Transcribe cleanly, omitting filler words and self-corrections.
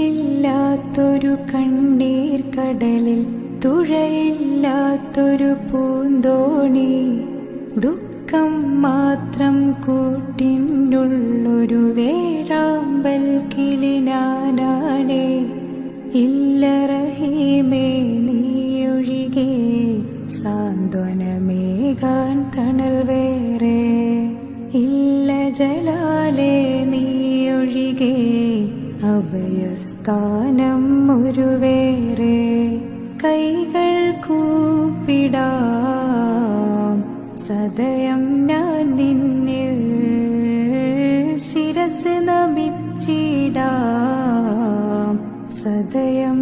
നിലയില്ലാത്തൊരു കണ്ണീർ കടലിൽ തുഴയില്ലാത്തൊരു പൂന്തോണി, ദുഃഖം മാത്രം കൂട്ടിനുള്ളൊരു വേഴാമ്പൽ കിളിനാനാണേ. ഇല്ല റഹീമേ നീയൊഴികെ സാന്ത്വനമേകാൻ തണൽ വേറെ, ഇല്ല ജലാലേ നീയൊഴികെ അഭയസ്ഥാനം ഒരു വേറെ. കൈകൾ കൂപ്പിടാം സദയം ഞാൻ നിന്നിൽ, ശിരസ് നമിച്ചിടാം സദയം